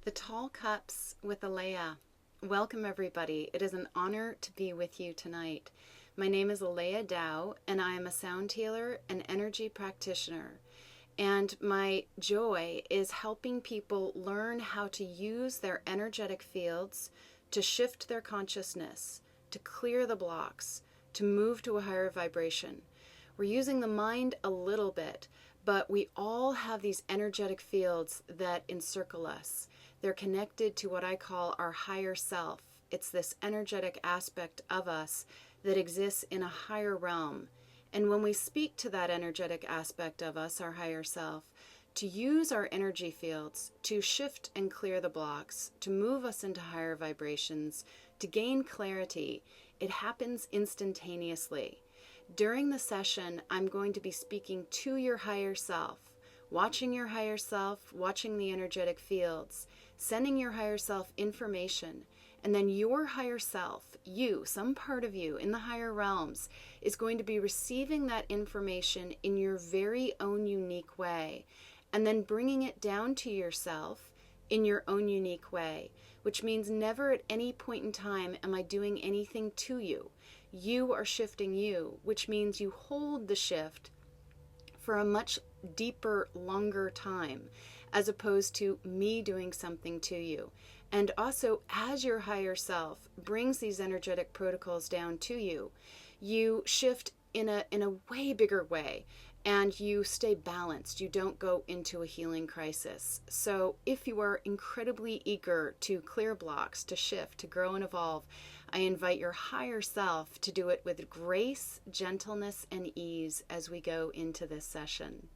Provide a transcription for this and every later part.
The Tall Cups with Aleya. Welcome everybody. It is an honor to be with you tonight. My name is Aleya Dow and I am a sound healer and energy practitioner. And my joy is helping people learn how to use their energetic fields to shift their consciousness, to clear the blocks, to move to a higher vibration. We're using the mind a little bit, but we all have these energetic fields that encircle us. They're connected to what I call our higher self. It's this energetic aspect of us that exists in a higher realm. And when we speak to that energetic aspect of us, our higher self, to use our energy fields to shift and clear the blocks, to move us into higher vibrations, to gain clarity, it happens instantaneously. During the session, I'm going to be speaking to your higher self, watching your higher self, watching the energetic fields, sending your higher self information, and then your higher self, you, some part of you in the higher realms, is going to be receiving that information in your very own unique way, and then bringing it down to yourself in your own unique way, which means never at any point in time am I doing anything to you. You are shifting you, which means you hold the shift for a much deeper, longer time, as opposed to me doing something to you. And also, as your higher self brings these energetic protocols down to you, you shift in a way bigger way, and you stay balanced. You don't go into a healing crisis. So if you are incredibly eager to clear blocks, to shift, to grow and evolve, I invite your higher self to do it with grace, gentleness, and ease as we go into this session.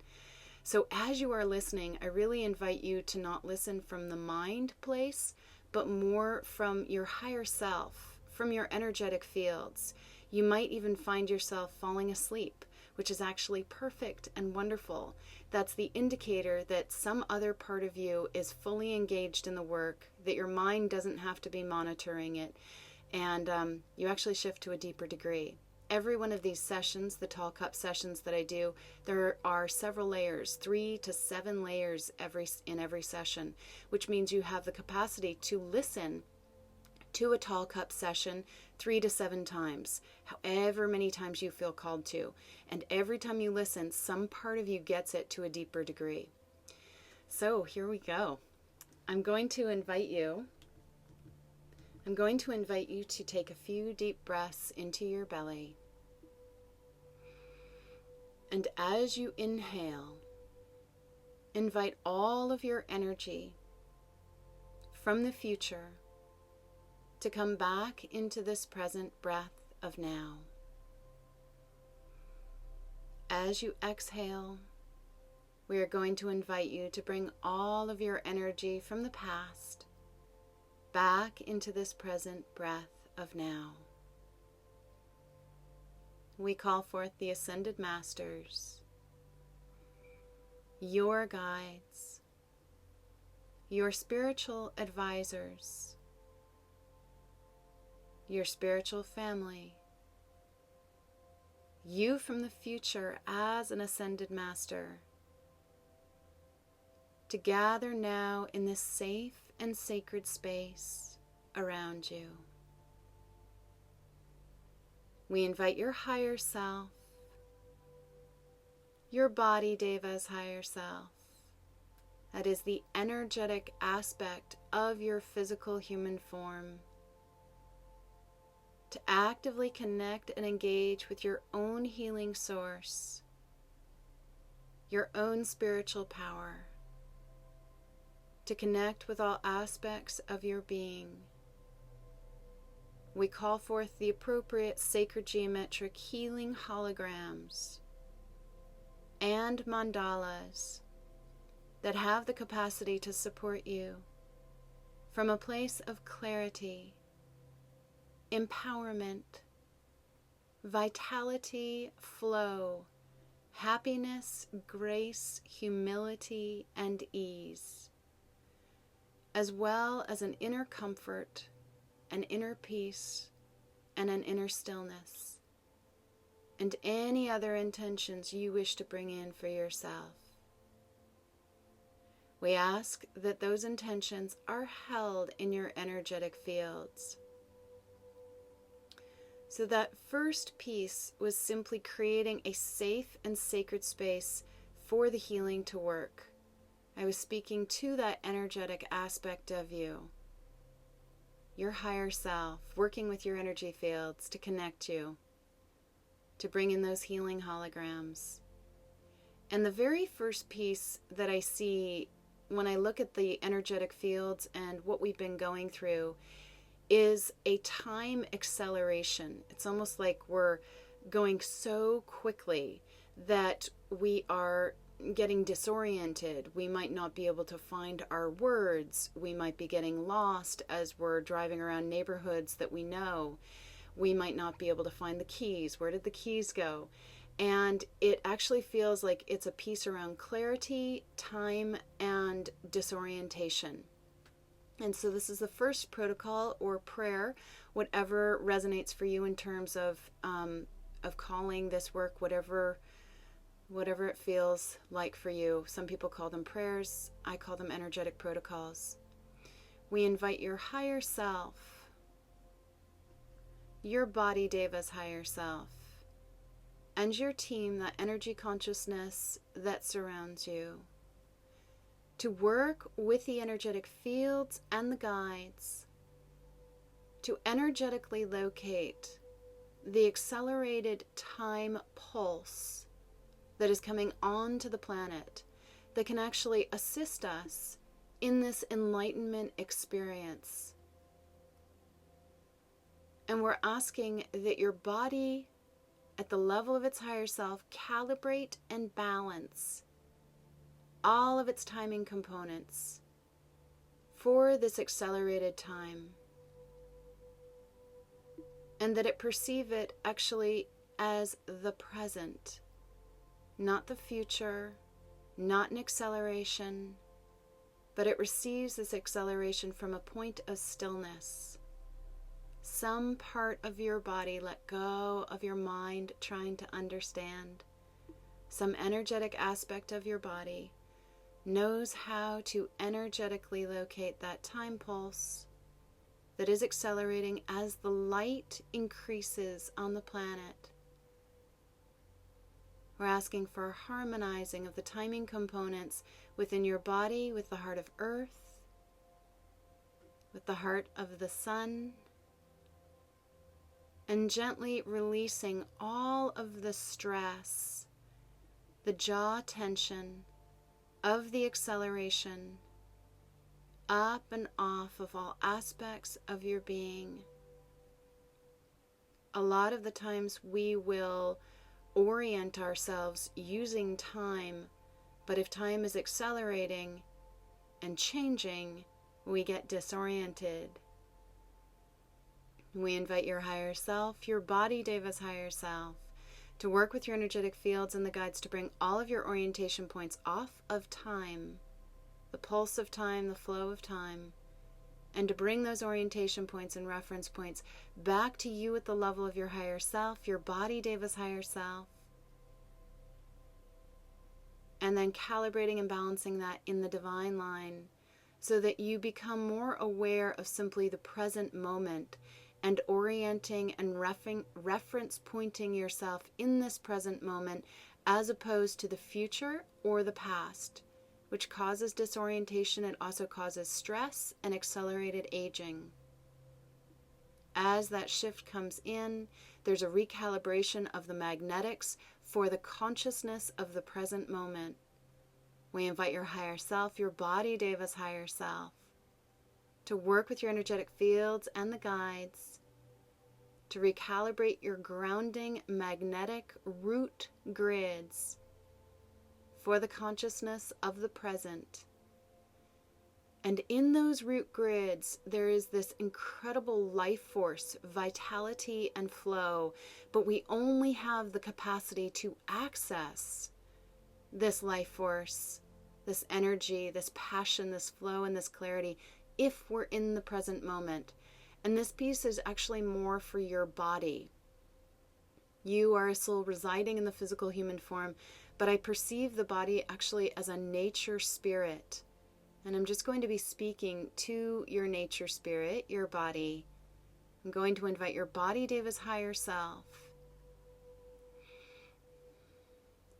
So as you are listening, I really invite you to not listen from the mind place, but more from your higher self, from your energetic fields. You might even find yourself falling asleep, which is actually perfect and wonderful. That's the indicator that some other part of you is fully engaged in the work, that your mind doesn't have to be monitoring it, and you actually shift to a deeper degree. Every one of these sessions, the Tall Cup sessions that I do, there are several layers, 3 to 7 layers in every session, which means you have the capacity to listen to a Tall Cup session 3 to 7 times, however many times you feel called to. And every time you listen, some part of you gets it to a deeper degree. So here we go. I'm going to invite you to take a few deep breaths into your belly. And as you inhale, invite all of your energy from the future to come back into this present breath of now. As you exhale, we are going to invite you to bring all of your energy from the past back into this present breath of now. We call forth the Ascended Masters, your guides, your spiritual advisors, your spiritual family, you from the future as an Ascended Master, to gather now in this safe and sacred space around you. We invite your higher self, your body Deva's higher self, that is the energetic aspect of your physical human form, to actively connect and engage with your own healing source, your own spiritual power, to connect with all aspects of your being. We call forth the appropriate sacred geometric healing holograms and mandalas that have the capacity to support you from a place of clarity, empowerment, vitality, flow, happiness, grace, humility, and ease, as well as an inner comfort, an inner peace, and an inner stillness, and any other intentions you wish to bring in for yourself. We ask that those intentions are held in your energetic fields. So that first piece was simply creating a safe and sacred space for the healing to work. I was speaking to that energetic aspect of you, your higher self, working with your energy fields to connect you, to bring in those healing holograms. And the very first piece that I see when I look at the energetic fields and what we've been going through is a time acceleration. It's almost like we're going so quickly that we are getting disoriented. We might not be able to find our words. We might be getting lost as we're driving around neighborhoods that we know. We might not be able to find the keys. Where did the keys go? And it actually feels like it's a piece around clarity, time, and disorientation. And so this is the first protocol or prayer, whatever resonates for you in terms of calling this work, whatever it feels like for you. Some people call them prayers. I call them energetic protocols. We invite your higher self, your body deva's higher self, and your team, that energy consciousness that surrounds you, to work with the energetic fields and the guides to energetically locate the accelerated time pulse that is coming onto the planet that can actually assist us in this enlightenment experience. And we're asking that your body, at the level of its higher self, calibrate and balance all of its timing components for this accelerated time, and that it perceive it actually as the present, not the future, not an acceleration, but it receives this acceleration from a point of stillness. Some part of your body let go of your mind trying to understand. Some energetic aspect of your body knows how to energetically locate that time pulse that is accelerating as the light increases on the planet. We're asking for a harmonizing of the timing components within your body with the heart of Earth, with the heart of the Sun, and gently releasing all of the stress, the jaw tension of the acceleration, up and off of all aspects of your being. A lot of the times we will orient ourselves using time, but if time is accelerating and changing, we get disoriented. We invite your higher self, your body deva's higher self, to work with your energetic fields and the guides to bring all of your orientation points off of time, the pulse of time, the flow of time, and to bring those orientation points and reference points back to you at the level of your higher self, your body deva's higher self, and then calibrating and balancing that in the divine line so that you become more aware of simply the present moment and orienting and reference pointing yourself in this present moment as opposed to the future or the past, which causes disorientation. It also causes stress and accelerated aging. As that shift comes in, there's a recalibration of the magnetics for the consciousness of the present moment. We invite your higher self, your body deva's higher self, to work with your energetic fields and the guides to recalibrate your grounding magnetic root grids for the consciousness of the present. And in those root grids, there is this incredible life force, vitality, and flow, but we only have the capacity to access this life force, this energy, this passion, this flow, and this clarity if we're in the present moment. And this piece is actually more for your body. You are a soul residing in the physical human form, but I perceive the body actually as a nature spirit And I'm just going to be speaking to your nature spirit, your body. I'm going to invite your body Deva's higher self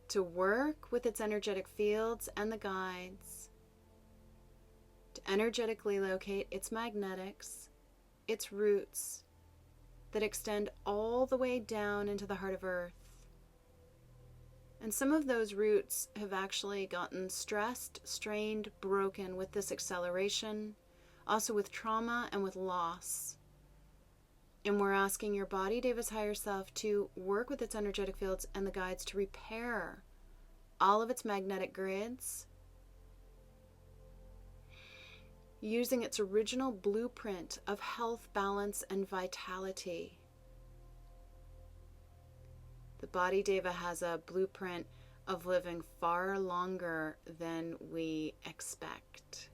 to work with its energetic fields and the guides, to energetically locate its magnetics, its roots that extend all the way down into the heart of Earth. And some of those roots have actually gotten stressed, strained, broken with this acceleration, also with trauma and with loss. And we're asking your body, Deva's higher self, to work with its energetic fields and the guides to repair all of its magnetic grids, using its original blueprint of health, balance, and vitality. The body Deva has a blueprint of living far longer than we expect,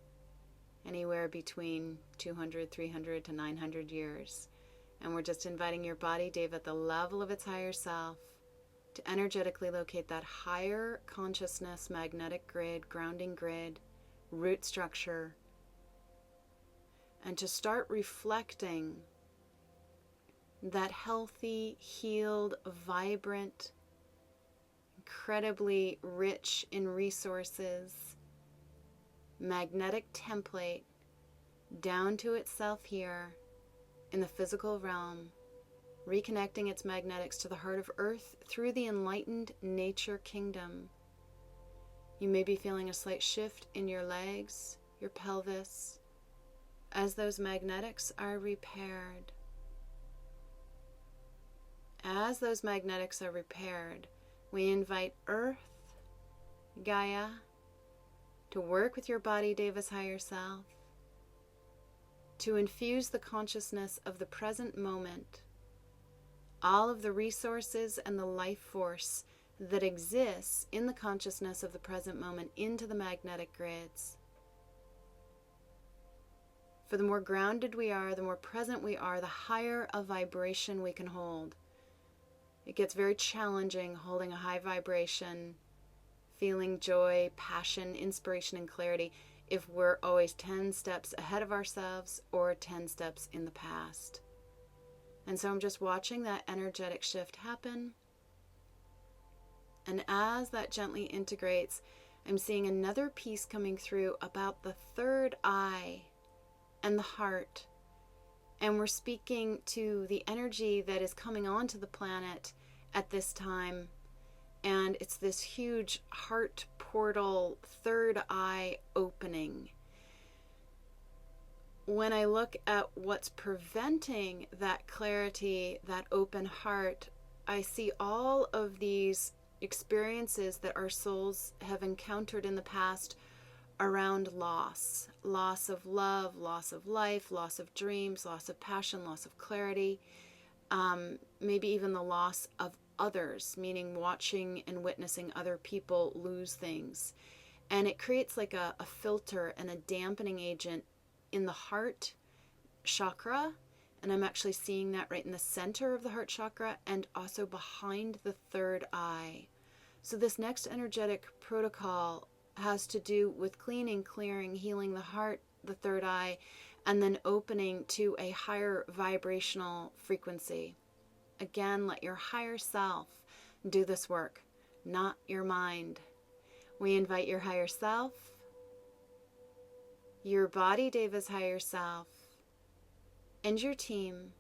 anywhere between 200, 300 to 900 years. And we're just inviting your body Deva at the level of its higher self to energetically locate that higher consciousness, magnetic grid, grounding grid, root structure, and to start reflecting that healthy, healed, vibrant, incredibly rich in resources, magnetic template down to itself here in the physical realm, reconnecting its magnetics to the heart of Earth through the enlightened nature kingdom. You may be feeling a slight shift in your legs, your pelvis, as those magnetics are repaired. As those magnetics are repaired, we invite Earth, Gaia, to work with your body Deva's higher self, to infuse the consciousness of the present moment, all of the resources and the life force that exists in the consciousness of the present moment into the magnetic grids. For the more grounded we are, the more present we are, the higher a vibration we can hold. It gets very challenging holding a high vibration, feeling joy, passion, inspiration, and clarity if we're always 10 steps ahead of ourselves or 10 steps in the past. And so I'm just watching that energetic shift happen. And as that gently integrates, I'm seeing another piece coming through about the third eye and the heart. And we're speaking to the energy that is coming onto the planet at this time. And it's this huge heart portal, third eye opening. When I look at what's preventing that clarity, that open heart, I see all of these experiences that our souls have encountered in the past around loss. Loss of love, loss of life, loss of dreams, loss of passion, loss of clarity, maybe even the loss of others, meaning watching and witnessing other people lose things. And it creates like a filter and a dampening agent in the heart chakra. And I'm actually seeing that right in the center of the heart chakra and also behind the third eye. So this next energetic protocol has to do with cleaning, clearing, healing the heart, the third eye, and then opening to a higher vibrational frequency. Again, let your higher self do this work, not your mind. We invite your higher self, your body Deva's higher self, and your team,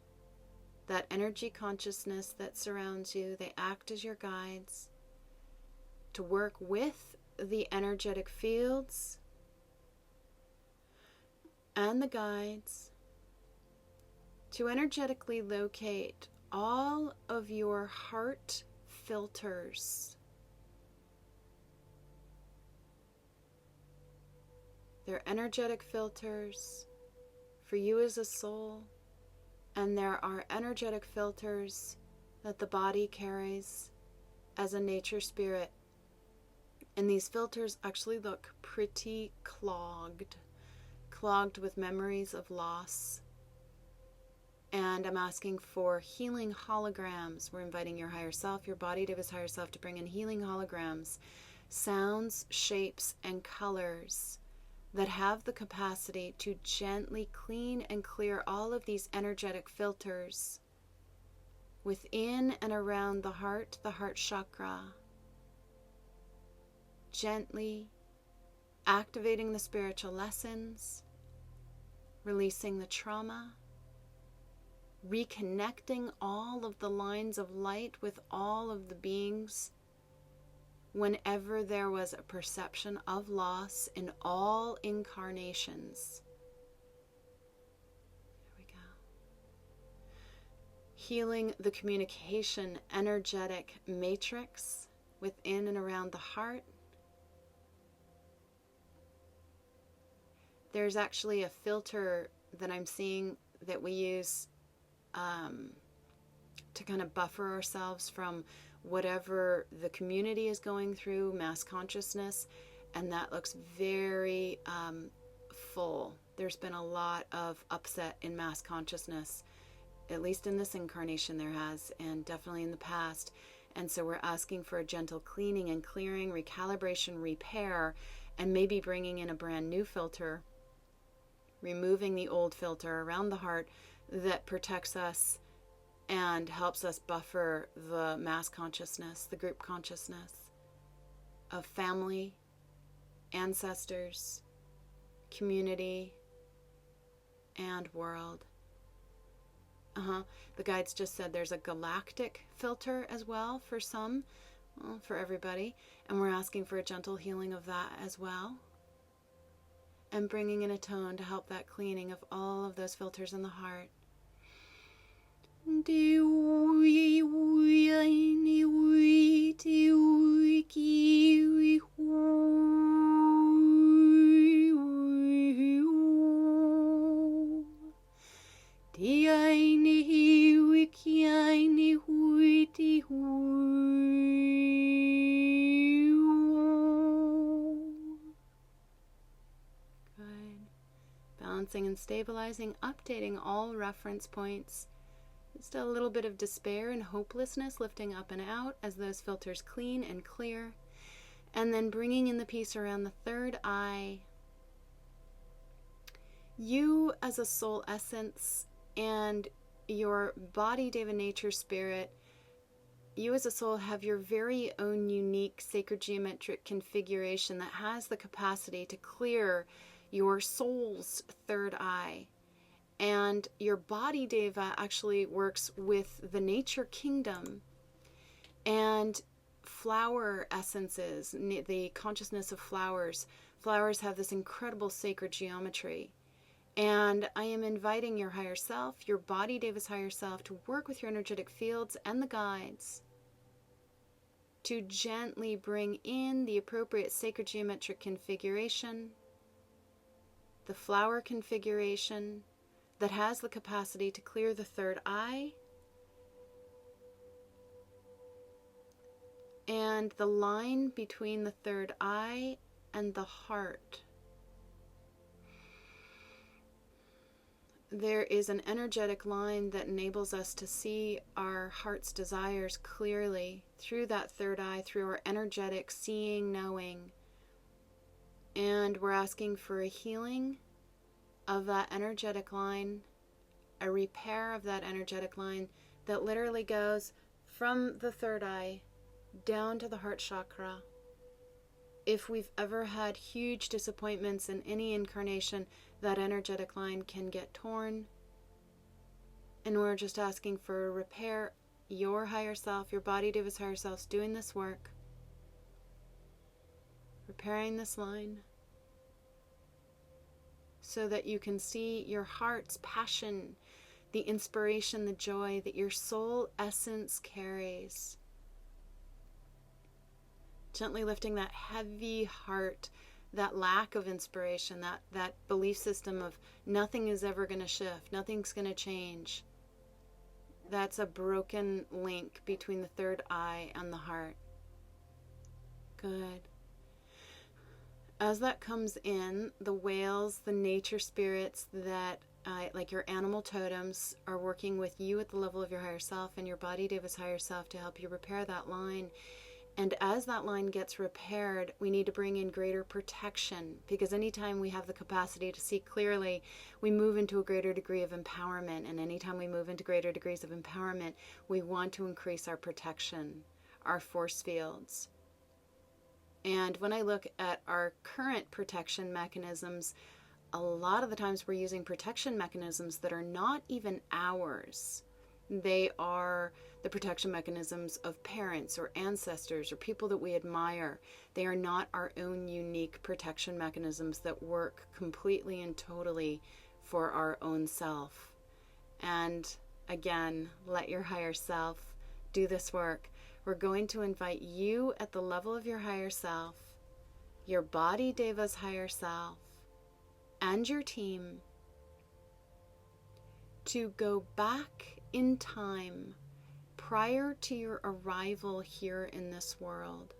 that energy consciousness that surrounds you, they act as your guides, to work with the energetic fields and the guides to energetically locate all of your heart filters. They're energetic filters for you as a soul, and there are energetic filters that the body carries as a nature spirit. And these filters actually look pretty clogged with memories of loss. And I'm asking for healing holograms. We're inviting your higher self, your body Deva's higher self, to bring in healing holograms, sounds, shapes, and colors that have the capacity to gently clean and clear all of these energetic filters within and around the heart chakra. Gently activating the spiritual lessons, releasing the trauma, reconnecting all of the lines of light with all of the beings whenever there was a perception of loss in all incarnations. There we go. Healing the communication energetic matrix within and around the heart. There's actually a filter that I'm seeing that we use to kind of buffer ourselves from whatever the community is going through, mass consciousness, and that looks very full. There's been a lot of upset in mass consciousness, at least in this incarnation there has, and definitely in the past. And so we're asking for a gentle cleaning and clearing, recalibration, repair, and maybe bringing in a brand new filter, removing the old filter around the heart that protects us and helps us buffer the mass consciousness, the group consciousness of family, ancestors, community, and world. The guides just said there's a galactic filter as well for some, for everybody, and we're asking for a gentle healing of that as well, and bringing in a tone to help that cleaning of all of those filters in the heart. Balancing and stabilizing, updating all reference points. Still a little bit of despair and hopelessness lifting up and out as those filters clean and clear. And then bringing in the peace around the third eye. You as a soul essence and your body, Deva Nature Spirit, you as a soul have your very own unique sacred geometric configuration that has the capacity to clear your soul's third eye. And your body, Deva, actually works with the nature kingdom and flower essences, the consciousness of flowers. Flowers have this incredible sacred geometry. And I am inviting your higher self, your body, Deva's higher self, to work with your energetic fields and the guides to gently bring in the appropriate sacred geometric configuration, the flower configuration, that has the capacity to clear the third eye and the line between the third eye and the heart. There is an energetic line that enables us to see our heart's desires clearly through that third eye, through our energetic seeing, knowing. And we're asking for a healing of that energetic line, a repair of that energetic line that literally goes from the third eye down to the heart chakra. If we've ever had huge disappointments in any incarnation, that energetic line can get torn. And we're just asking for a repair. Your higher self, your body, Deva's higher self, is doing this work, repairing this line, so that you can see your heart's passion, the inspiration, the joy that your soul essence carries. Gently lifting that heavy heart, that lack of inspiration, that belief system of nothing is ever going to shift, nothing's going to change. That's a broken link between the third eye and the heart. Good. As that comes in, the whales, the nature spirits that, like your animal totems, are working with you at the level of your higher self and your body, Deva's higher self, to help you repair that line. And as that line gets repaired, we need to bring in greater protection, because anytime we have the capacity to see clearly, we move into a greater degree of empowerment. And anytime we move into greater degrees of empowerment, we want to increase our protection, our force fields. And when I look at our current protection mechanisms, a lot of the times we're using protection mechanisms that are not even ours. They are the protection mechanisms of parents or ancestors or people that we admire. They are not our own unique protection mechanisms that work completely and totally for our own self. And again, let your higher self do this work. We're going to invite you at the level of your higher self, your body deva's higher self, and your team to go back in time prior to your arrival here in this world.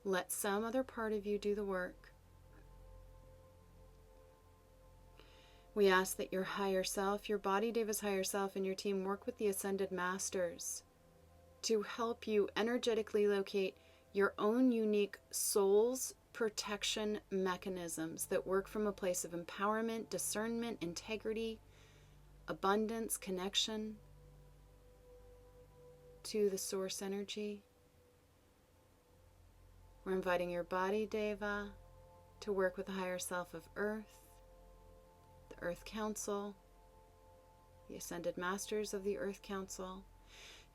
Let some other part of you do the work. We ask that your higher self, your body deva's higher self, and your team work with the ascended masters to help you energetically locate your own unique soul's protection mechanisms that work from a place of empowerment, discernment, integrity, abundance, connection to the source energy. We're inviting your body deva to work with the higher self of Earth, the Earth Council, the ascended masters of the Earth Council,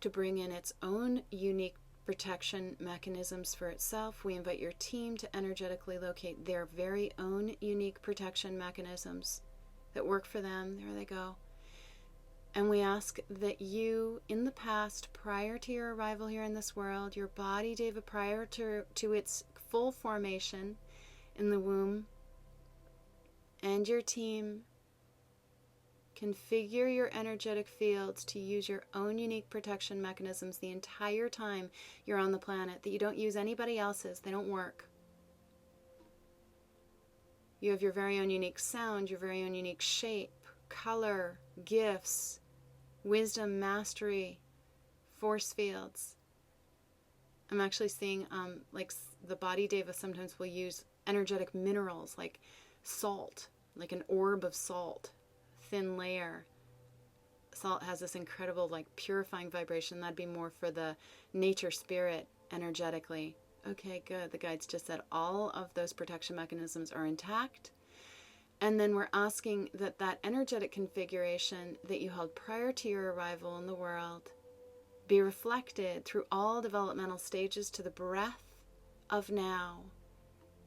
to bring in its own unique protection mechanisms for itself. We invite your team to energetically locate their very own unique protection mechanisms that work for them. There they go. And we ask that you, in the past, prior to your arrival here in this world, your body, Deva, prior to its full formation in the womb, and your team, configure your energetic fields to use your own unique protection mechanisms the entire time you're on the planet, that you don't use anybody else's. They don't work. You have your very own unique sound, your very own unique shape, color, gifts, wisdom, mastery, force fields. I'm actually seeing like the body deva sometimes will use energetic minerals like salt, like an orb of salt, thin layer. Salt has this incredible like purifying vibration. That'd be more for the nature spirit energetically. Okay, good. The guides just said all of those protection mechanisms are intact. And then we're asking that that energetic configuration that you held prior to your arrival in the world be reflected through all developmental stages to the breath of now,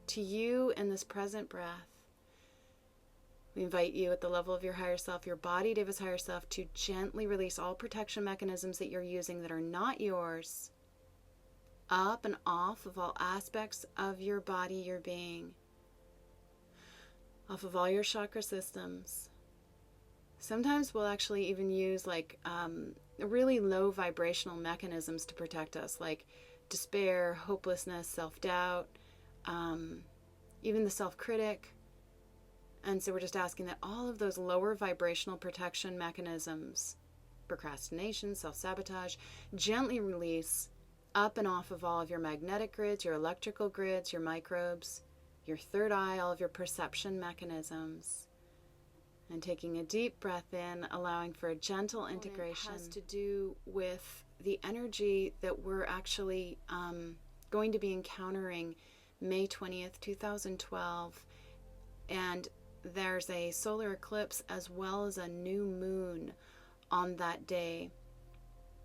to you in this present breath. We invite you at the level of your higher self, your body, Deva's higher self, to gently release all protection mechanisms that you're using that are not yours, up and off of all aspects of your body, your being, off of all your chakra systems. Sometimes we'll actually even use like really low vibrational mechanisms to protect us, like despair, hopelessness, self-doubt, even the self-critic. And so we're just asking that all of those lower vibrational protection mechanisms, procrastination, self-sabotage, gently release up and off of all of your magnetic grids, your electrical grids, your microbes, your third eye, all of your perception mechanisms. And taking a deep breath in, allowing for a gentle integration. It has to do with the energy that we're actually going to be encountering May 20th, 2012. And there's a solar eclipse as well as a new moon on that day.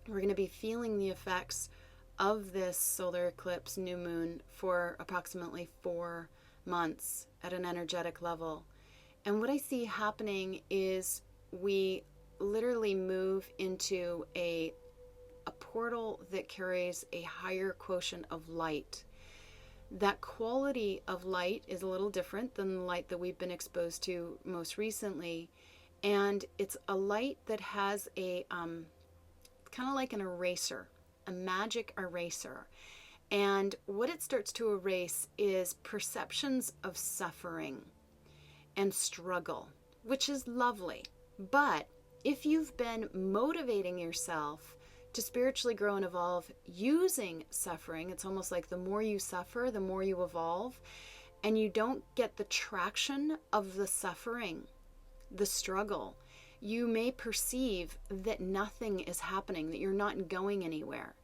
We're going to be feeling the effects of this solar eclipse, new moon, for approximately 4 months at an energetic level. And what I see happening is we literally move into a portal that carries a higher quotient of light. That quality of light is a little different than the light that we've been exposed to most recently. And it's a light that has a kind of like an eraser, a magic eraser. And what it starts to erase is perceptions of suffering and struggle, which is lovely. But if you've been motivating yourself to spiritually grow and evolve using suffering. It's almost like the more you suffer, the more you evolve, and you don't get the traction of the suffering, the struggle. You may perceive that nothing is happening, that you're not going anywhere.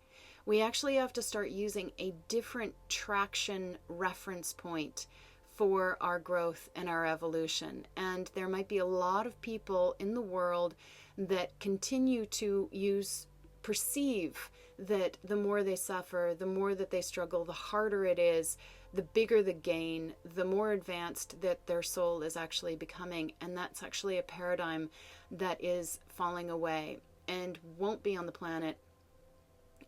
We actually have to start using a different traction reference point for our growth and our evolution. And there might be a lot of people in the world that continue to perceive that the more they suffer, the more that they struggle, the harder it is, the bigger the gain, the more advanced that their soul is actually becoming. And that's actually a paradigm that is falling away and won't be on the planet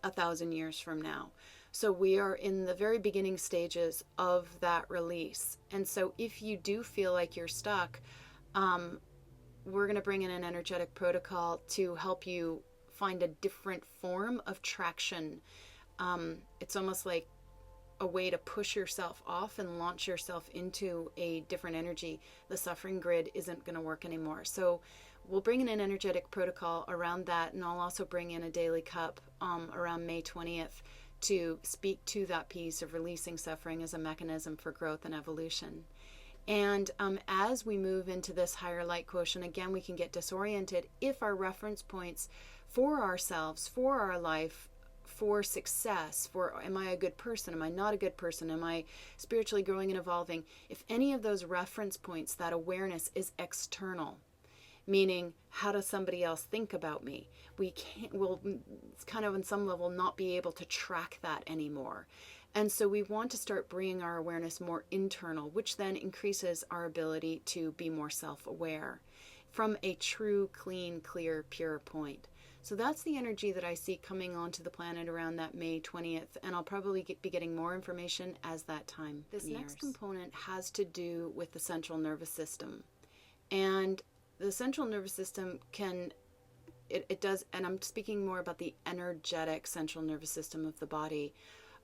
1,000 years from now. So we are in the very beginning stages of that release. And so if you do feel like you're stuck, we're going to bring in an energetic protocol to help you find a different form of traction. It's almost like a way to push yourself off and launch yourself into a different energy. The suffering grid isn't going to work anymore. So we'll bring in an energetic protocol around that, and I'll also bring in a daily cup around May 20th to speak to that piece of releasing suffering as a mechanism for growth and evolution. And as we move into this higher light quotient, again, we can get disoriented if our reference points for ourselves, for our life, for success, for am I a good person, am I not a good person, am I spiritually growing and evolving, if any of those reference points, that awareness is external, meaning how does somebody else think about me, we'll kind of on some level not be able to track that anymore. And so we want to start bringing our awareness more internal, which then increases our ability to be more self-aware from a true, clean, clear, pure point. So that's the energy that I see coming onto the planet around that May 20th, and I'll probably be getting more information as that time nears. This next component has to do with the central nervous system. And the central nervous system it does, and I'm speaking more about the energetic central nervous system of the body.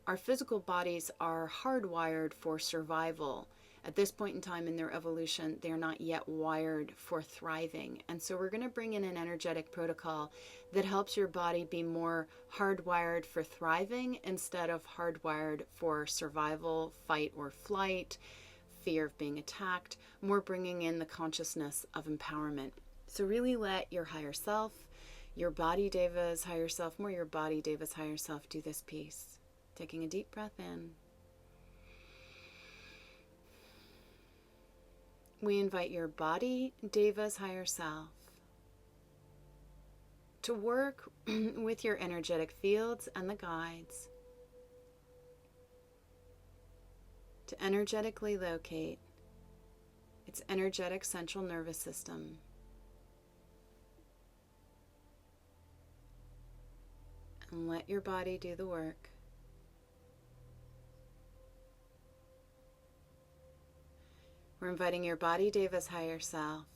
Our physical bodies are hardwired for survival. At this point in time in their evolution, they're not yet wired for thriving. And so we're going to bring in an energetic protocol that helps your body be more hardwired for thriving instead of hardwired for survival, fight or flight, fear of being attacked, more bringing in the consciousness of empowerment. So really let your higher self, your body deva's higher self, more your body deva's higher self do this piece. Taking a deep breath in. We invite your body deva's higher self to work with your energetic fields and the guides to energetically locate its energetic central nervous system. And let your body do the work. We're inviting your body deva's higher self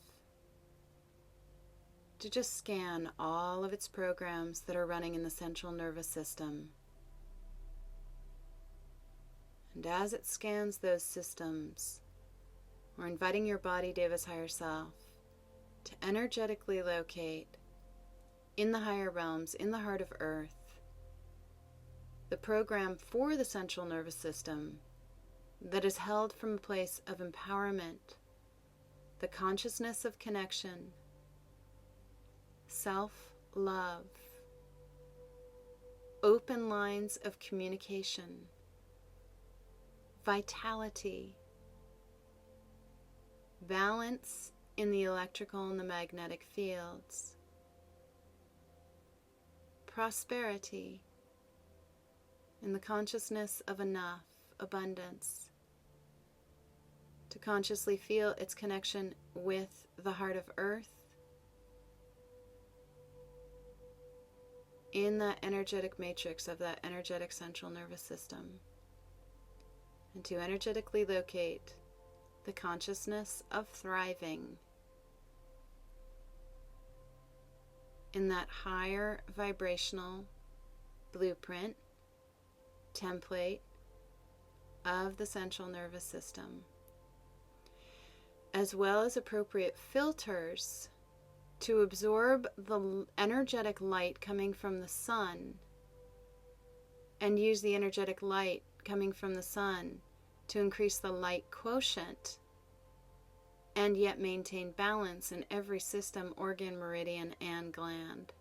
to just scan all of its programs that are running in the central nervous system. And as it scans those systems, we're inviting your body deva's higher self to energetically locate in the higher realms, in the heart of Earth, the program for the central nervous system that is held from a place of empowerment, the consciousness of connection, self-love, open lines of communication, vitality, balance in the electrical and the magnetic fields, prosperity in the consciousness of enough, abundance, to consciously feel its connection with the heart of Earth in that energetic matrix of that energetic central nervous system, and to energetically locate the consciousness of thriving in that higher vibrational blueprint, template of the central nervous system, as well as appropriate filters to absorb the energetic light coming from the sun and use the energetic light coming from the sun to increase the light quotient and yet maintain balance in every system, organ, meridian, and gland.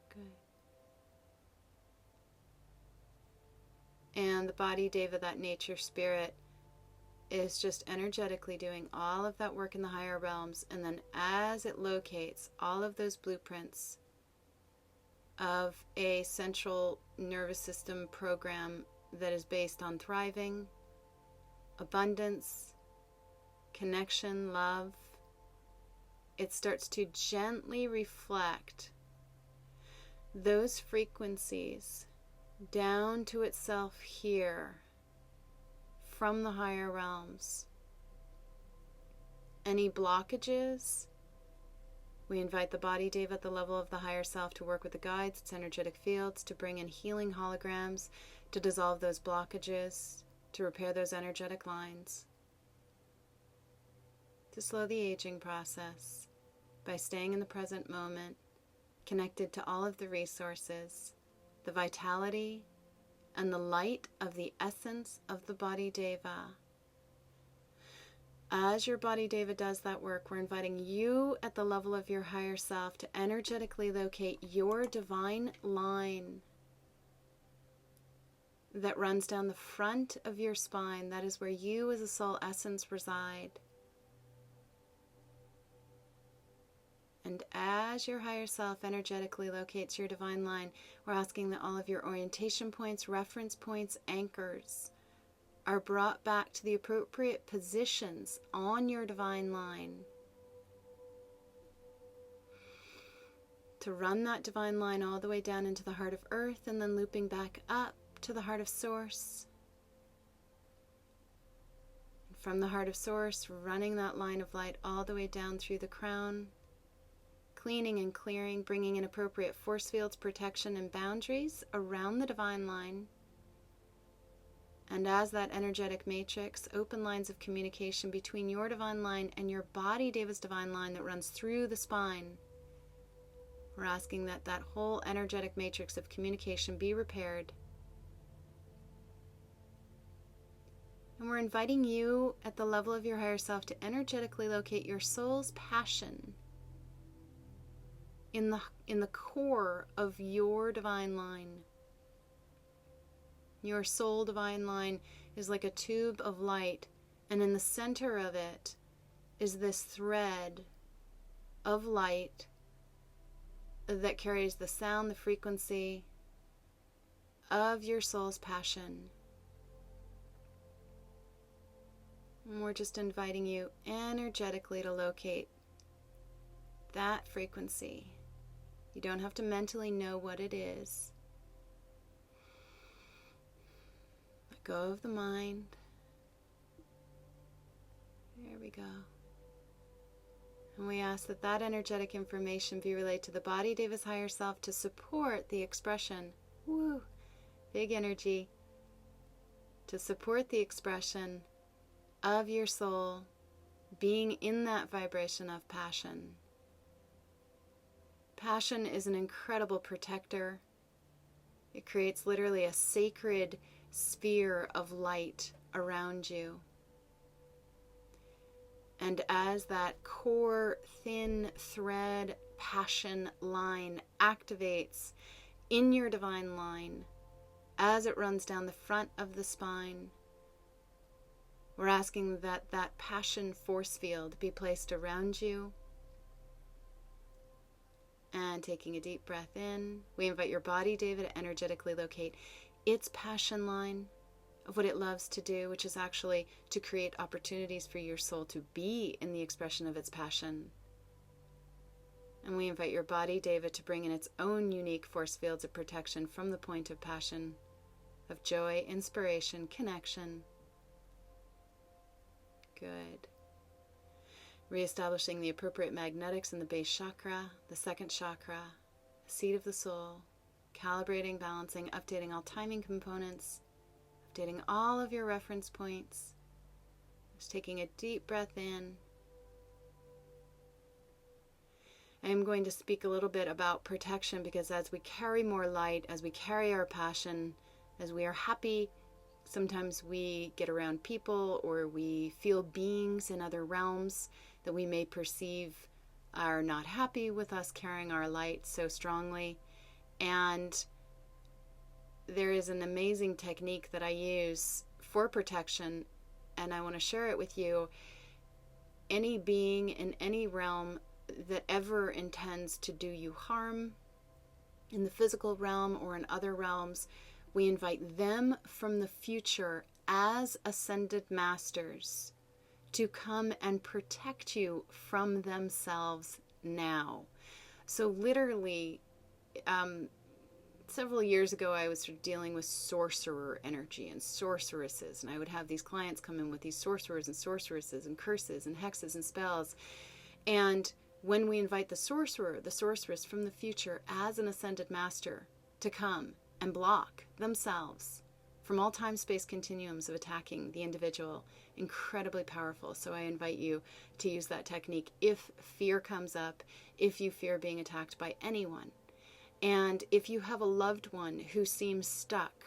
Good. And the body deva, that nature spirit, is just energetically doing all of that work in the higher realms, and then as it locates all of those blueprints of a central nervous system program that is based on thriving, abundance, connection, love, it starts to gently reflect those frequencies down to itself here from the higher realms. Any blockages, we invite the body deva at the level of the higher self to work with the guides, its energetic fields, to bring in healing holograms, to dissolve those blockages, to repair those energetic lines, to slow the aging process by staying in the present moment, connected to all of the resources, the vitality, and the light of the essence of the body deva. As your body deva does that work, we're inviting you at the level of your higher self to energetically locate your divine line that runs down the front of your spine. That is where you as a soul essence reside. And as your higher self energetically locates your divine line, we're asking that all of your orientation points, reference points, anchors are brought back to the appropriate positions on your divine line. To run that divine line all the way down into the heart of earth and then looping back up to the heart of source. And from the heart of source, running that line of light all the way down through the crown, cleaning and clearing, bringing in appropriate force fields, protection, and boundaries around the divine line. And as that energetic matrix, open lines of communication between your divine line and your body deva's divine line that runs through the spine. We're asking that that whole energetic matrix of communication be repaired. And we're inviting you at the level of your higher self to energetically locate your soul's passion in the core of your divine line. Your soul divine line is like a tube of light, and in the center of it is this thread of light that carries the sound, the frequency of your soul's passion. And we're just inviting you energetically to locate that frequency. You don't have to mentally know what it is. Let go of the mind. There we go. And we ask that that energetic information be relayed to the body deva's higher self to support the expression. Woo! Big energy. To support the expression of your soul being in that vibration of passion. Passion is an incredible protector. It creates literally a sacred sphere of light around you. And as that core, thin thread passion line activates in your divine line, as it runs down the front of the spine, we're asking that that passion force field be placed around you. And taking a deep breath in, we invite your body, David, to energetically locate its passion line of what it loves to do, which is actually to create opportunities for your soul to be in the expression of its passion. And we invite your body, David, to bring in its own unique force fields of protection from the point of passion, of joy, inspiration, connection. Good. Reestablishing the appropriate magnetics in the base chakra, the second chakra, the seat of the soul, calibrating, balancing, updating all timing components, updating all of your reference points. Just taking a deep breath in I am going to speak a little bit about protection, because as we carry more light, as we carry our passion, as we are happy, sometimes we get around people or we feel beings in other realms that we may perceive are not happy with us carrying our light so strongly. And there is an amazing technique that I use for protection, and I want to share it with you. Any being in any realm that ever intends to do you harm, in the physical realm or in other realms, we invite them from the future as ascended masters to come and protect you from themselves now. So literally, several years ago, I was sort of dealing with sorcerer energy and sorceresses, and I would have these clients come in with these sorcerers and sorceresses and curses and hexes and spells. And when we invite the sorcerer, the sorceress from the future as an ascended master to come and block themselves from all time-space continuums of attacking the individual, incredibly powerful. So I invite you to use that technique if fear comes up, if you fear being attacked by anyone. And if you have a loved one who seems stuck,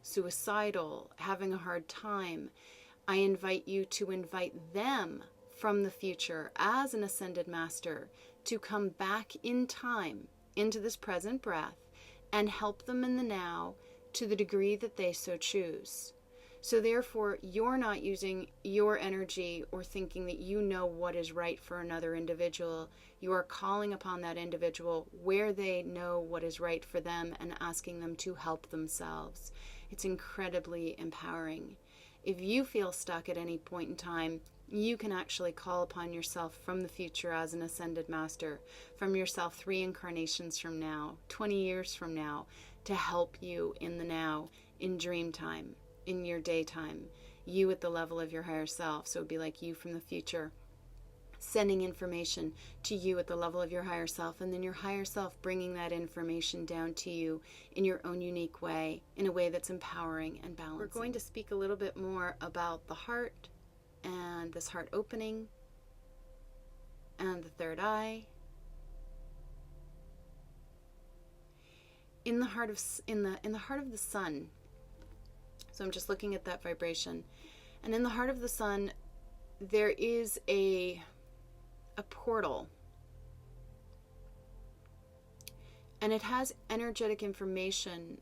suicidal, having a hard time, I invite you to invite them from the future as an ascended master to come back in time into this present breath and help them in the now to the degree that they so choose. So therefore, you're not using your energy or thinking that you know what is right for another individual. You are calling upon that individual where they know what is right for them and asking them to help themselves. It's incredibly empowering. If you feel stuck at any point in time, you can actually call upon yourself from the future as an ascended master, from yourself 3 incarnations from now, 20 years from now, to help you in the now, in dream time, in your daytime, you at the level of your higher self. So it would be like you from the future sending information to you at the level of your higher self, and then your higher self bringing that information down to you in your own unique way, in a way that's empowering and balancing. We're going to speak a little bit more about the heart and this heart opening and the third eye. In the heart of the sun. So I'm just looking at that vibration. And in the heart of the sun, there is a portal. And it has energetic information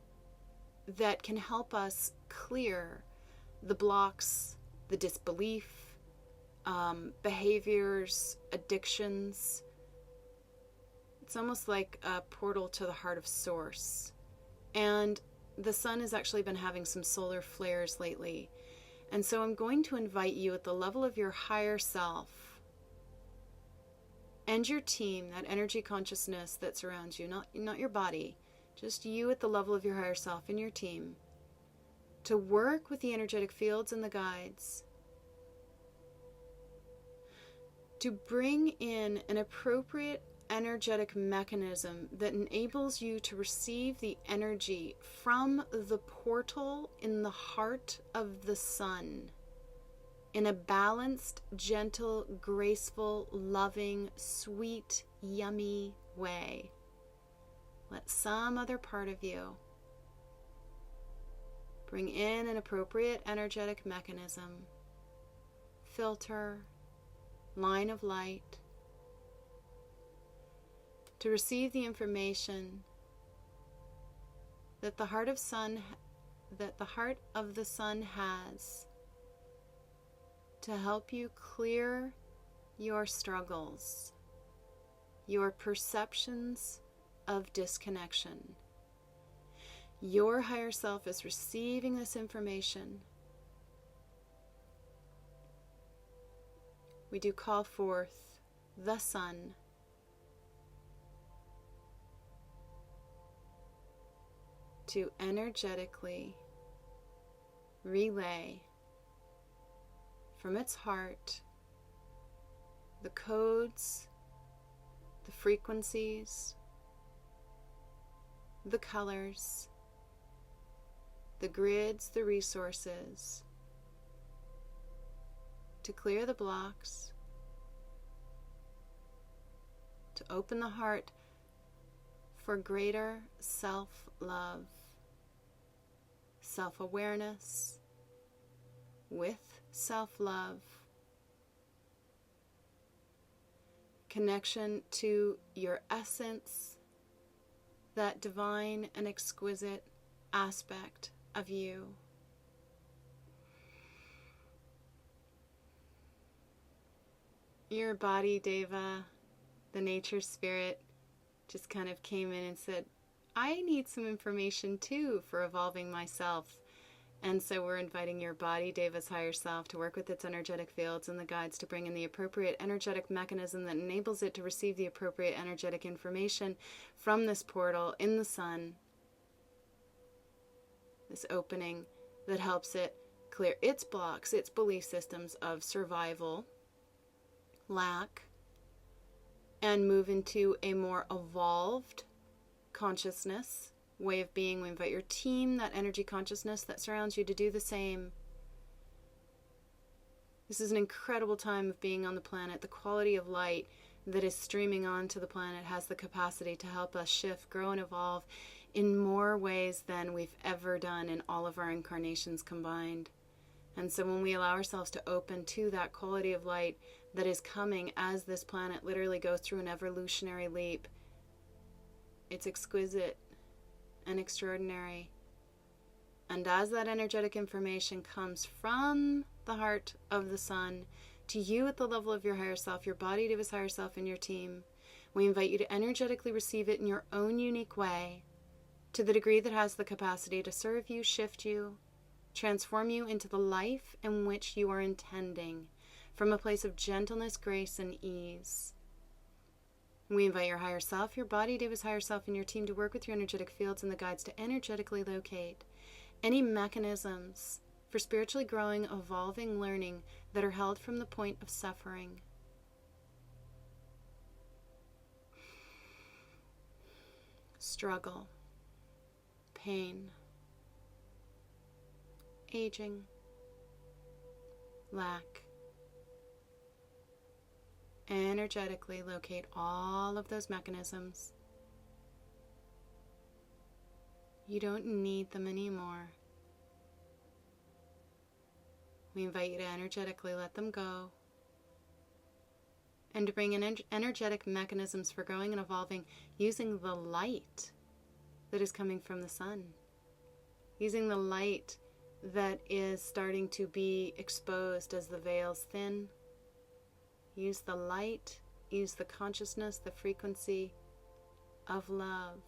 that can help us clear the blocks, the disbelief, behaviors, addictions. It's almost like a portal to the heart of source. And the sun has actually been having some solar flares lately. And so I'm going to invite you at the level of your higher self and your team, that energy consciousness that surrounds you, not your body, just you at the level of your higher self and your team, to work with the energetic fields and the guides to bring in an appropriate energetic mechanism that enables you to receive the energy from the portal in the heart of the sun in a balanced, gentle, graceful, loving, sweet, yummy way. Let some other part of you bring in an appropriate energetic mechanism, filter, line of light, to receive the information that the heart of the sun has to help you clear your struggles, your perceptions of disconnection. Your higher self is receiving this information. We do call forth the sun to energetically relay from its heart the codes, the frequencies, the colors, the grids, the resources, to clear the blocks, to to open the heart for greater self-love, self-awareness with self-love, connection to your essence, that divine and exquisite aspect of you. Your body deva, the nature spirit, just kind of came in and said, I need some information too for evolving myself. And so we're inviting your body deva's higher self to work with its energetic fields and the guides to bring in the appropriate energetic mechanism that enables it to receive the appropriate energetic information from this portal in the sun, this opening that helps it clear its blocks, its belief systems of survival, lack, and move into a more evolved consciousness, way of being. We invite your team, that energy consciousness that surrounds you, to do the same. This is an incredible time of being on the planet. The quality of light that is streaming onto the planet has the capacity to help us shift, grow, and evolve in more ways than we've ever done in all of our incarnations combined. And so when we allow ourselves to open to that quality of light that is coming as this planet literally goes through an evolutionary leap, it's exquisite and extraordinary. And as that energetic information comes from the heart of the sun to you at the level of your higher self, your body to his higher self, and your team, we invite you to energetically receive it in your own unique way, to the degree that has the capacity to serve you, shift you, transform you into the life in which you are intending, from a place of gentleness, grace, and ease. We invite your higher self, your body to his higher self, and your team to work with your energetic fields and the guides to energetically locate any mechanisms for spiritually growing, evolving, learning that are held from the point of suffering. Struggle, pain, aging, lack. Energetically locate all of those mechanisms. You don't need them anymore. We invite you to energetically let them go and to bring in energetic mechanisms for growing and evolving using the light that is coming from the sun, using the light that is starting to be exposed as the veils thin. Use the light, use the consciousness, the frequency of love.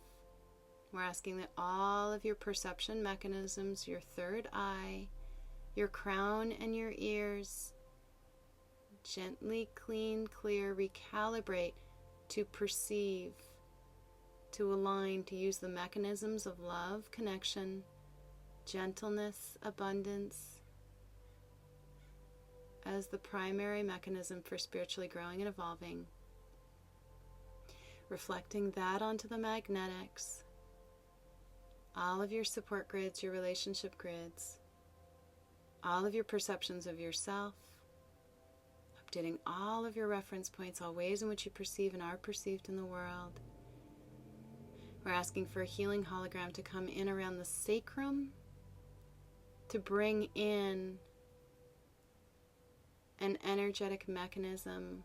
We're asking that all of your perception mechanisms, your third eye, your crown and your ears, gently clean, clear, recalibrate to perceive, to align, to use the mechanisms of love, connection, gentleness, abundance, as the primary mechanism for spiritually growing and evolving. Reflecting that onto the magnetics, all of your support grids, your relationship grids, all of your perceptions of yourself, updating all of your reference points, all ways in which you perceive and are perceived in the world. We're asking for a healing hologram to come in around the sacrum to bring in an energetic mechanism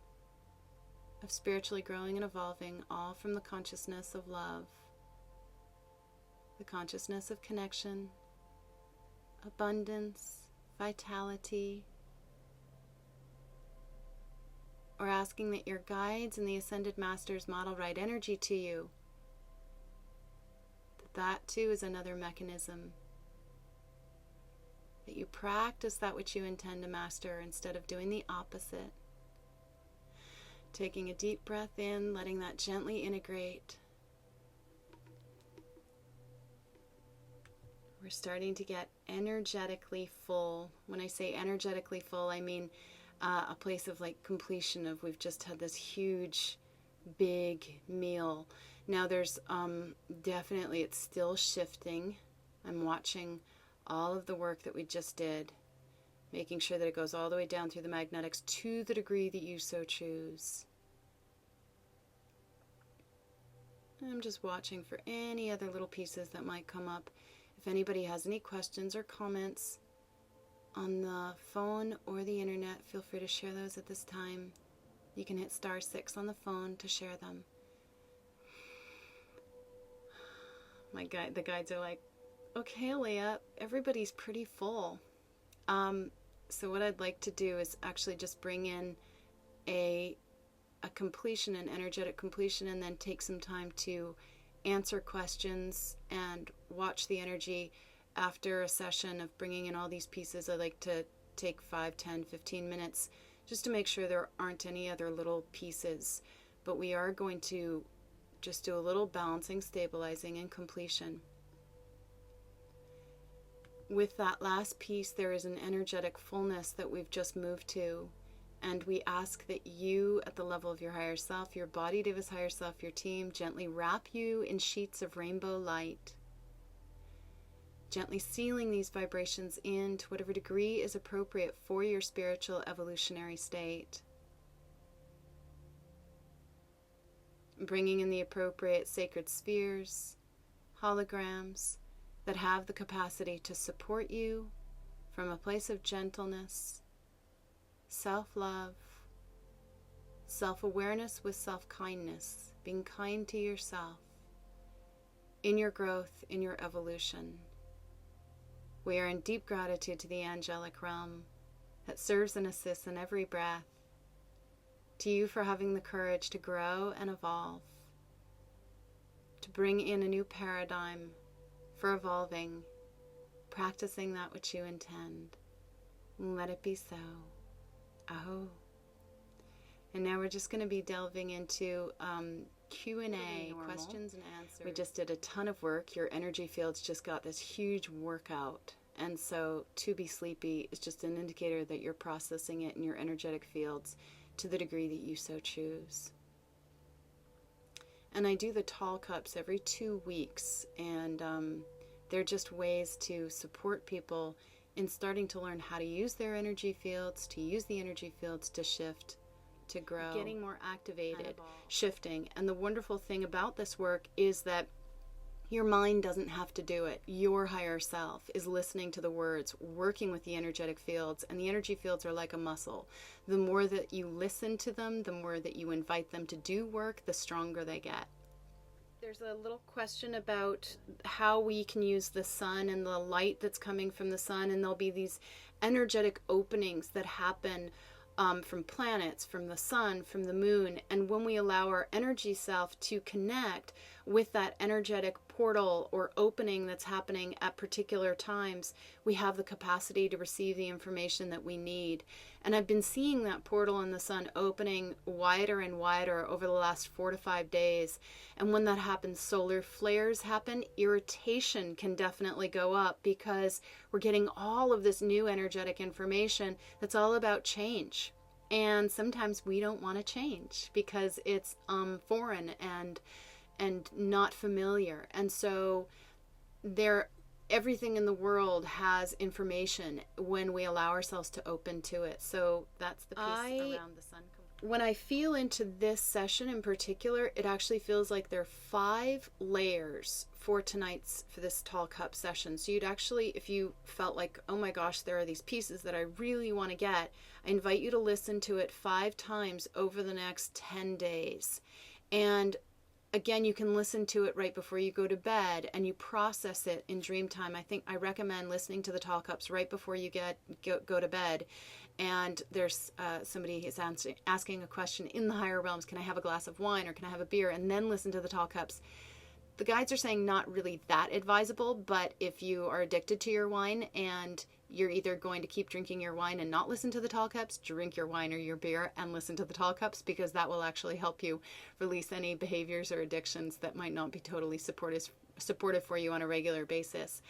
of spiritually growing and evolving, all from the consciousness of love, the consciousness of connection, abundance, vitality. Or asking that your guides and the Ascended Masters model right energy to you, that too is another mechanism. That you practice that which you intend to master instead of doing the opposite. Taking a deep breath in, letting that gently integrate. We're starting to get energetically full. When I say energetically full, I mean a place of like completion of we've just had this huge, big meal. Now there's definitely, it's still shifting. I'm watching all of the work that we just did, making sure that it goes all the way down through the magnetics to the degree that you so choose. I'm just watching for any other little pieces that might come up. If anybody has any questions or comments on the phone or the internet, feel free to share those at this time. You can hit *6 on the phone to share them. The guides are like, okay, Aleya, everybody's pretty full. So what I'd like to do is actually just bring in a completion, an energetic completion, and then take some time to answer questions and watch the energy after a session of bringing in all these pieces. I like to take 5, 10, 15 minutes just to make sure there aren't any other little pieces. But we are going to just do a little balancing, stabilizing, and completion. With that last piece, there is an energetic fullness that we've just moved to. And we ask that you, at the level of your higher self, your body to his higher self, your team, gently wrap you in sheets of rainbow light. Gently sealing these vibrations in to whatever degree is appropriate for your spiritual evolutionary state. Bringing in the appropriate sacred spheres, holograms that have the capacity to support you from a place of gentleness, self-love, self-awareness with self-kindness, being kind to yourself in your growth, in your evolution. We are in deep gratitude to the angelic realm that serves and assists in every breath, to you for having the courage to grow and evolve, to bring in a new paradigm for evolving, practicing that which you intend. Let it be so. Aho. And now we're just going to be delving into Q&A, questions and answers. We just did a ton of work. Your energy fields just got this huge workout. And so to be sleepy is just an indicator that you're processing it in your energetic fields to the degree that you so choose. And I do the tall cups every 2 weeks, and they're just ways to support people in starting to learn how to use their energy fields, to use the energy fields to shift, to grow, getting more activated, shifting. And the wonderful thing about this work is that your mind doesn't have to do it. Your higher self is listening to the words, working with the energetic fields, and the energy fields are like a muscle. The more that you listen to them, the more that you invite them to do work, the stronger they get. There's a little question about how we can use the sun and the light that's coming from the sun, and there'll be these energetic openings that happen from planets, from the sun, from the moon. And when we allow our energy self to connect with that energetic portal or opening that's happening at particular times, we have the capacity to receive the information that we need. And I've been seeing that portal in the sun opening wider and wider over the last 4 to 5 days. And when that happens, solar flares happen. Irritation can definitely go up because we're getting all of this new energetic information that's all about change. And sometimes we don't want to change because it's foreign and not familiar. And so everything in the world has information when we allow ourselves to open to it. So that's the piece around the sun. When I feel into this session in particular, it actually feels like there are 5 layers for this tall cup session. So you'd actually, if you felt like, oh my gosh, there are these pieces that I really want to get, I invite you to listen to it 5 times over the next 10 days. And again, you can listen to it right before you go to bed, and you process it in dream time. I recommend listening to the tall cups right before you go to bed. And there's somebody who's asking a question in the higher realms, can I have a glass of wine or can I have a beer? And then listen to the tall cups. The guides are saying not really that advisable, but if you are addicted to your wine and you're either going to keep drinking your wine and not listen to the tall cups, drink your wine or your beer and listen to the tall cups, because that will actually help you release any behaviors or addictions that might not be totally supportive for you on a regular basis.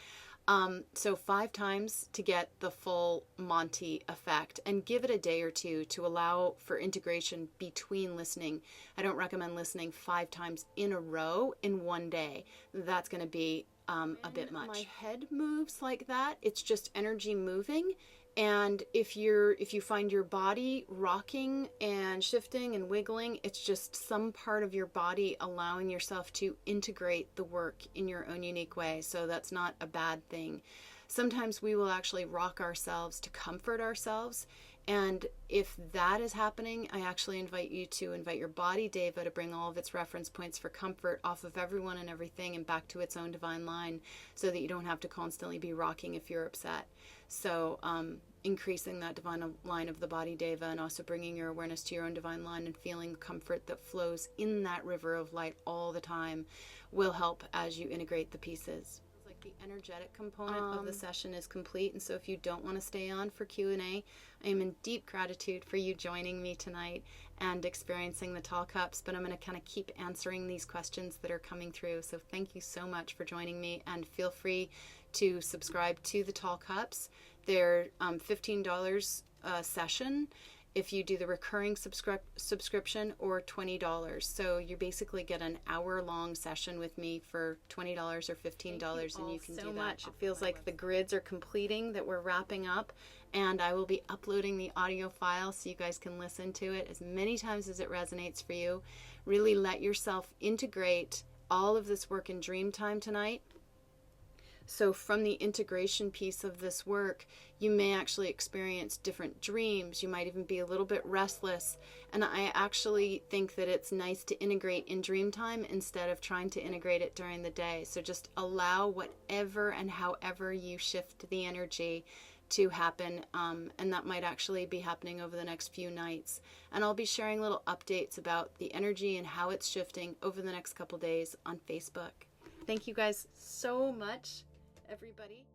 So 5 times to get the full Monty effect, and give it a day or two to allow for integration between listening. I don't recommend listening 5 times in a row in one day. That's going to be a bit much. My head moves like that. It's just energy moving, And if you find your body rocking and shifting and wiggling, it's just some part of your body allowing yourself to integrate the work in your own unique way. So that's not a bad thing. Sometimes we will actually rock ourselves to comfort ourselves. And if that is happening, I actually invite you to invite your body, Deva, to bring all of its reference points for comfort off of everyone and everything and back to its own divine line, so that you don't have to constantly be rocking if you're upset. So increasing that divine line of the body, Deva, and also bringing your awareness to your own divine line and feeling comfort that flows in that river of light all the time will help as you integrate the pieces. The energetic component of the session is complete, and so if you don't want to stay on for Q&A, I am in deep gratitude for you joining me tonight and experiencing the tall cups, but I'm going to kind of keep answering these questions that are coming through. So thank you so much for joining me, and feel free to subscribe to the tall cups. They're $15 a session if you do the recurring subscription, or $20. So you basically get an hour-long session with me for $20 or $15, and you can do that. So much. It feels like the grids are completing, that we're wrapping up, and I will be uploading the audio file so you guys can listen to it as many times as it resonates for you. Really let yourself integrate all of this work in dream time tonight. So from the integration piece of this work, you may actually experience different dreams. You might even be a little bit restless. And I actually think that it's nice to integrate in dream time instead of trying to integrate it during the day. So just allow whatever and however you shift the energy to happen. And that might actually be happening over the next few nights. And I'll be sharing little updates about the energy and how it's shifting over the next couple days on Facebook. Thank you guys so much, everybody.